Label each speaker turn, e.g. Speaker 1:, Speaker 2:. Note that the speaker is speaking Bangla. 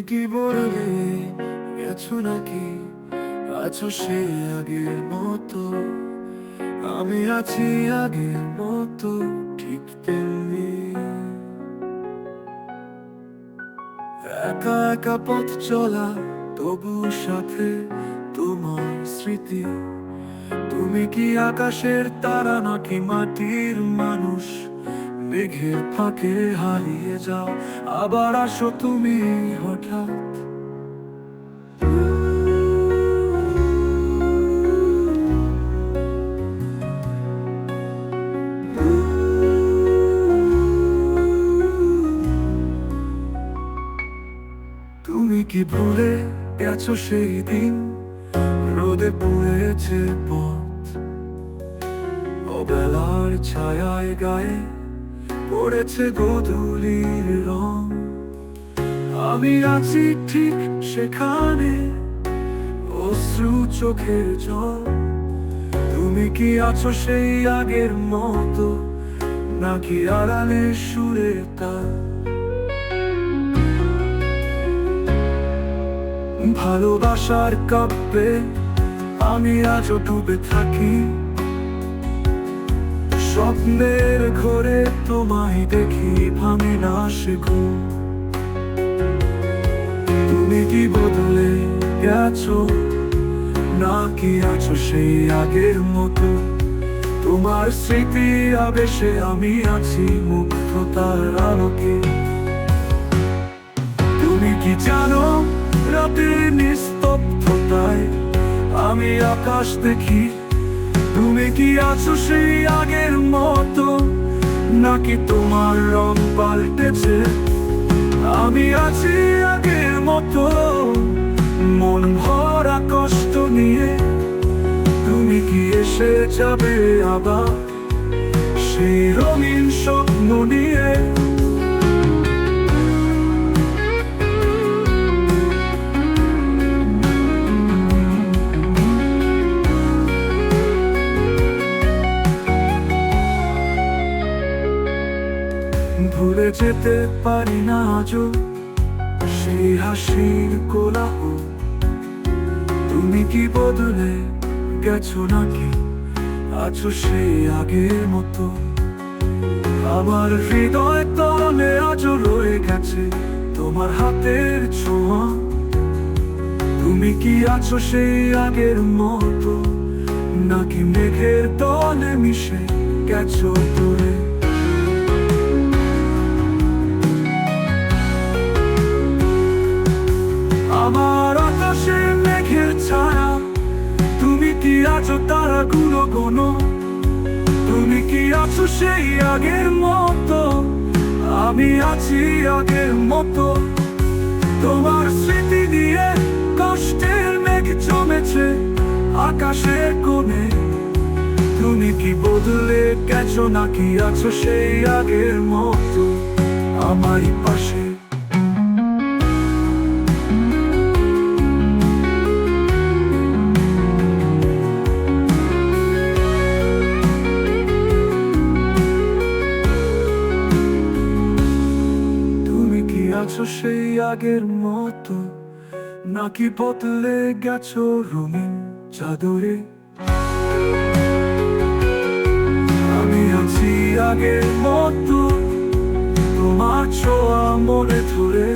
Speaker 1: কি বললে গেছো নাকি আছো সে আগের মতো? আমি আছি আগের মতো, ঠিক তেমনি। একা একা পথ চলা, তবু সাথে তোমার স্মৃতি। তুমি কি আকাশের তারা নাকি মাটির মানুষ? মেঘের ফাঁকে হারিয়ে যাও, আবার আসো তুমি হঠাৎ। তুমি কি ভুলে গেছো সেই দিন রোদে পুড়েছে পথ? অবেলার ছায়ায় গায়ে পড়েছে গোধূলির রং। আমি আছি ঠিক সেখানে, অশ্রু চোখের জল। তুমি কি আছো সেই আগের মতো, নাকি আড়ালে সুরে তার? ভালোবাসার কাব্যে আমি আজও ডুবে থাকি। স্বপ্নের ঘরে তোমায় দেখি, ভাঙে না সে ঘুম। তুমি কি বদলে গেছো, নাকি আছো সেই আগের মতো? তোমার স্মৃতি আবেশে আমি আছি মুগ্ধতার আলোকে। তুমি কি জানো, রাতের নিস্তব্ধতায় আমি আকাশ দেখি। তুমি কি আছো সেই আগের মতো, নাকি তোমার রং পাল্টেছে? আমি আছি আগের মতো, মন ভরা কষ্ট নিয়ে। তুমি কি এসে যাবে আবার সেই রঙিন স্বপ্ন নিয়ে? ভুলে যেতে পারি না আজও সেই হাসির কোলাহল। তুমি কি বদলে গেছো নাকি আছো সেই আগের মতো? আমার হৃদয় তলে আজও রয়ে গেছে তোমার হাতের ছোঁয়া। তুমি কি আছো সেই আগের মতো, নাকি মেঘের দলে মিশে গেছো দূরে? আমার আকাশে মেঘের ছায়া, তুমি কি আছো তারাগুলো গোনো? তুমি কি আছো সেই আগের মতো? আমি আছি আগের মতো। তোমার স্মৃতি দিয়ে কষ্টের মেঘ জমেছে আকাশের কোণে। তুমি কি বদলে গেছো, নাকি আছো সেই আগের মতো আমারই পাশে? আছো সেই আগের মতো, নাকি বদলে গেছো রঙিন চাদরে? আমি আছি আগের মতো, তোমার ছোঁয়া মনে ধরে।